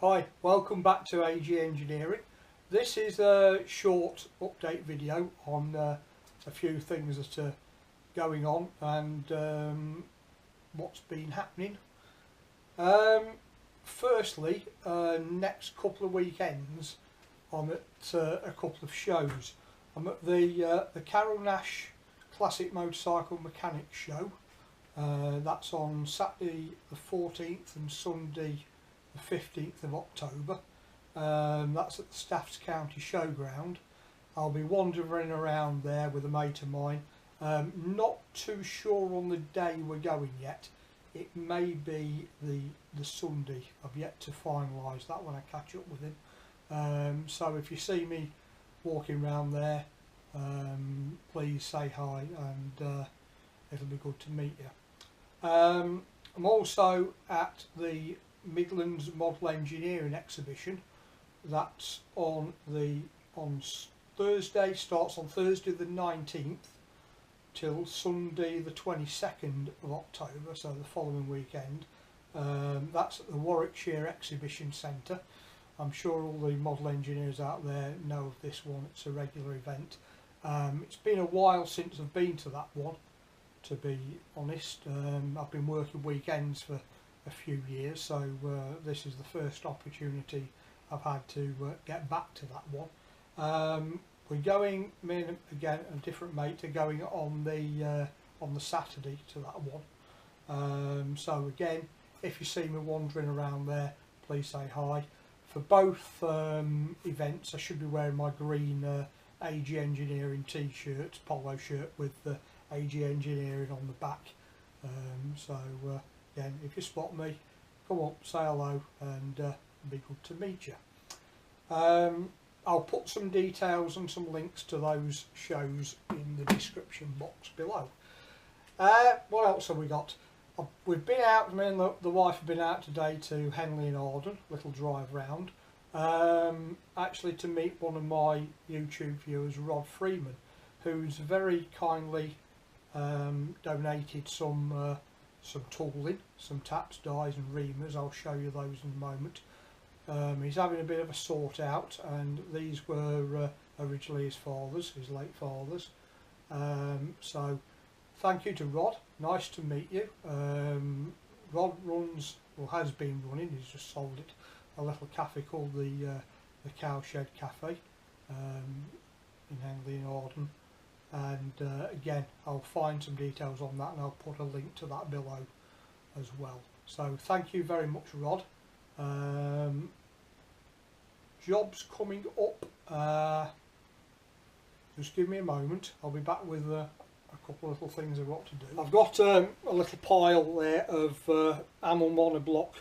Hi, welcome back to AG Engineering. This is a short update video on a few things that are going on and what's been happening. Firstly, next couple of weekends I'm at a couple of shows. I'm at the Carol Nash Classic Motorcycle Mechanics Show. That's on Saturday the 14th and Sunday the 15th of October. That's at the Staffs County Showground. I'll be wandering around there with a mate of mine. Not too sure on the day we're going yet. It may be the Sunday. I've yet to finalise that when I catch up with him. So if you see me walking around there, please say hi, and it'll be good to meet you. I'm also at the Midlands Model Engineering Exhibition. That's on Thursday, starts on Thursday the 19th till Sunday the 22nd of October, so the following weekend. That's at the Warwickshire Exhibition Centre. I'm sure all the model engineers out there know of this one. It's a regular event. It's been a while since I've been to that one, to be honest. I've been working weekends for a few years, so this is the first opportunity I've had to get back to that one. We're going, me and again a different mate are going on the Saturday to that one. So again, if you see me wandering around there, please say hi. For both events I should be wearing my green AG Engineering t-shirt, polo shirt with the AG Engineering on the back. Again, if you spot me, come up, say hello, and it'll be good to meet you. I'll put some details and some links to those shows in the description box below. What else have we got? We've been out, me and the wife have been out today to Henly and Arden, little drive round, actually to meet one of my YouTube viewers, Rod Freeman, who's very kindly donated some tooling, some taps, dies and reamers. I'll show you those in a moment. He's having a bit of a sort out, and these were originally his father's, his late father's. So thank you to Rod, nice to meet you. Rod runs, or has been running, he's just sold it, a little cafe called the Cowshed Cafe in Henly and Arden. And again, I'll find some details on that and I'll put a link to that below as well. So thank you very much, Rod. Jobs coming up, just give me a moment, I'll be back with a couple of little things I've got to do. I've got a little pile there of Amel monoblock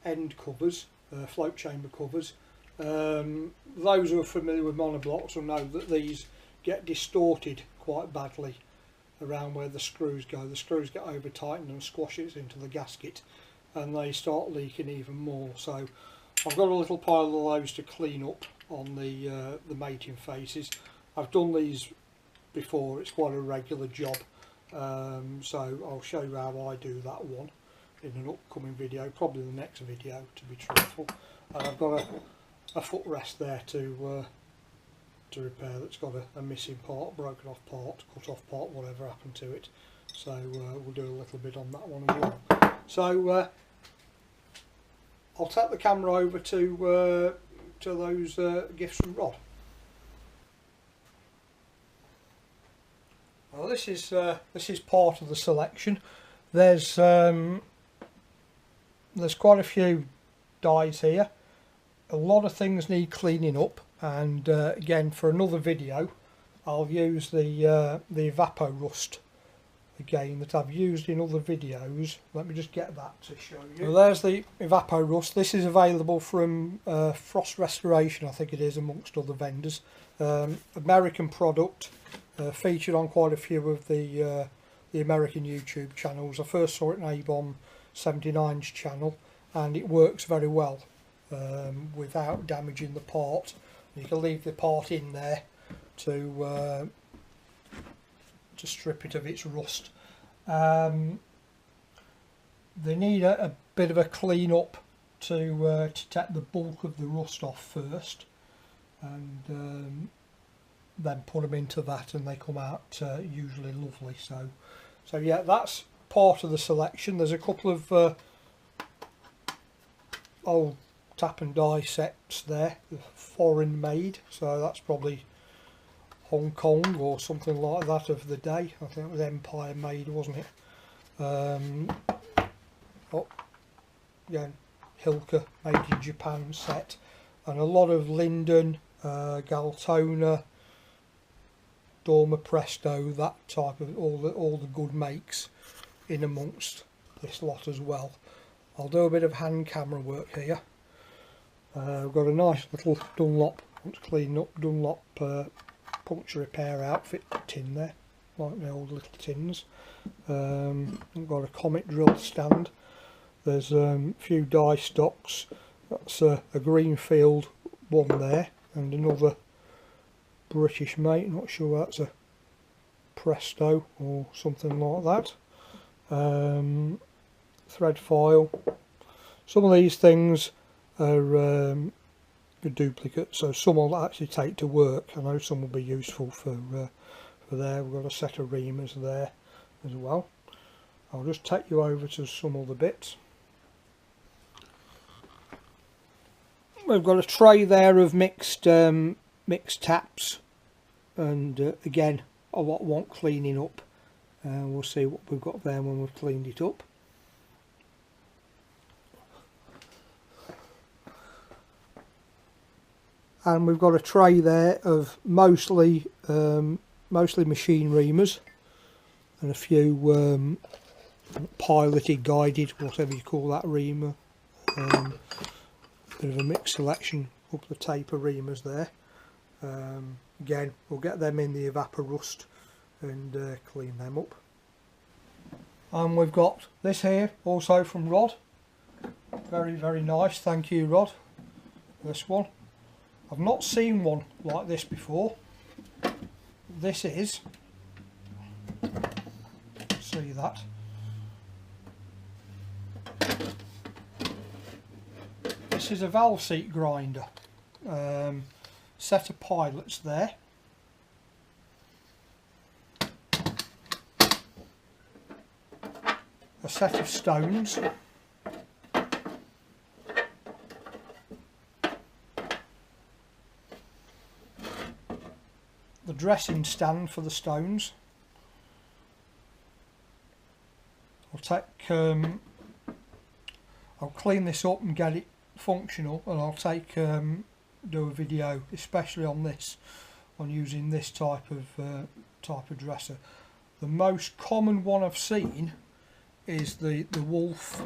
end covers, float chamber covers. Those who are familiar with monoblocks will know that these get distorted quite badly around where the screws go. The screws get over tightened and squashes into the gasket, and they start leaking even more. So I've got a little pile of those to clean up on the mating faces. I've done these before, it's quite a regular job, so I'll show you how I do that one in an upcoming video, probably the next video to be truthful. And I've got a footrest there to repair that's got a missing part, broken off part, cut off part, whatever happened to it. So we'll do a little bit on that one as well. So I'll take the camera over to those gifts from Rod. Well, this is part of the selection. There's quite a few dies here. A lot of things need cleaning up, and again, for another video I'll use the Evapo Rust again that I've used in other videos. Let me just get that to show you. Well, there's the Evapo Rust. This is available from Frost Restoration, I think it is, amongst other vendors. American product, featured on quite a few of the American YouTube channels. I first saw it on A-Bomb 79's channel, and it works very well without damaging the part. You can leave the part in there to strip it of its rust. They need a bit of a clean up to take the bulk of the rust off first, and then put them into that, and they come out usually lovely. So yeah, that's part of the selection. There's a couple of old tap and die sets there, foreign made, so that's probably Hong Kong or something like that of the day. I think it was Empire made, wasn't it? Oh, yeah, Hilka made in Japan set, and a lot of Linden, Galtona, Dorma Presto, that type of all the good makes in amongst this lot as well. I'll do a bit of hand camera work here. I've got a nice little Dunlop, let's clean up, Dunlop puncture repair outfit tin there, like the old little tins. I've got a Comet drill stand. There's a few die stocks. That's a Greenfield one there, and another British mate, not sure that's a Presto or something like that. Thread file. Some of these things are duplicates, so some will actually take to work. I know some will be useful for there. We've got a set of reamers there as well. I'll just take you over to some other bits. We've got a tray there of mixed taps, and again a lot want cleaning up. We'll see what we've got there when we've cleaned it up. And we've got a tray there of mostly machine reamers, and a few piloted, guided, whatever you call that reamer. Bit of a mixed selection, a couple of taper reamers there. Again, we'll get them in the Evaporust and clean them up. And we've got this here also from Rod. Very, very nice, thank you Rod. This one, I've not seen one like this before. This is, see that, this is a valve seat grinder. Set of pilots there. A set of stones. The dressing stand for the stones. I'll clean this up and get it functional, and I'll do a video especially on this, on using this type of dresser. The most common one I've seen is the Wolf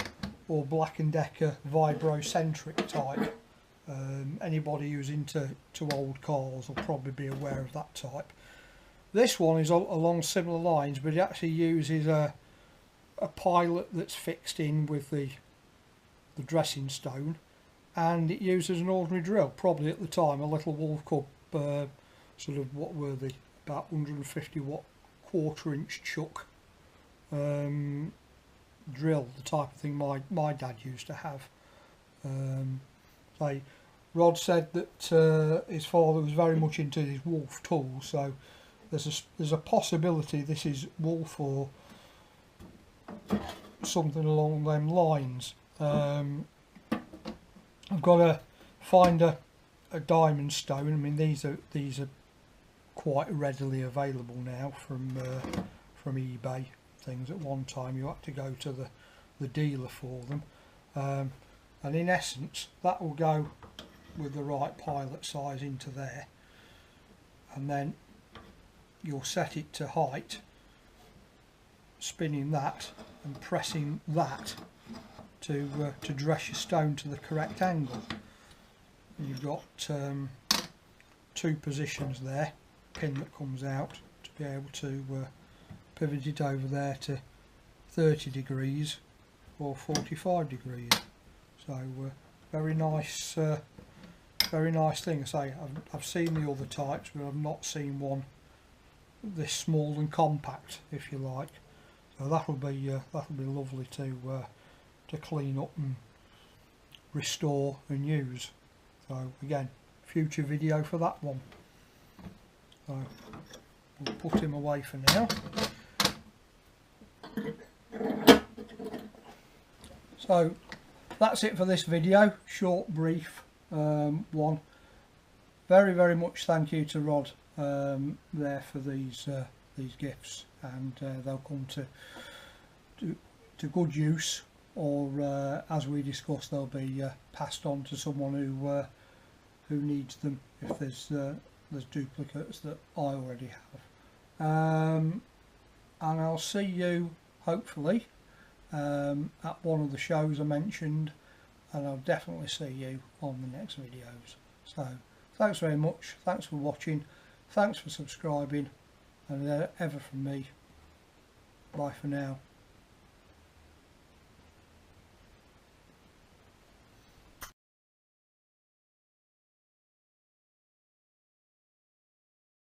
or Black & Decker vibrocentric type. Anybody who's into old cars will probably be aware of that type. This one is along similar lines, but it actually uses a pilot that's fixed in with the dressing stone, and it uses an ordinary drill, probably at the time a little Wolf Cub sort of, what were they, about 150 watt 1/4 inch chuck drill, the type of thing my dad used to have. Rod said that his father was very much into his Wolf tools, so there's a possibility this is Wolf or something along them lines. I've got to find a diamond stone. I mean, these are quite readily available now from eBay things. At one time you had to go to the dealer for them, and in essence that will go with the right pilot size into there, and then you'll set it to height, spinning that and pressing that to dress your stone to the correct angle. And you've got two positions there, pin that comes out to be able to pivot it over there to 30 degrees or 45 degrees. So very nice thing. I say I've seen the other types, but I've not seen one this small and compact, if you like. So that'll be lovely to clean up restore and use. So again, future video for that one. So we'll put him away for now. So that's it for this video, short, brief one. Very much thank you to Rod there for these gifts, and they'll come to good use, or as we discussed, they'll be passed on to someone who needs them if there's duplicates that I already have. And I'll see you hopefully at one of the shows I mentioned, and I'll definitely see you on the next videos. So thanks very much, thanks for watching, thanks for subscribing, and ever from me, bye for now.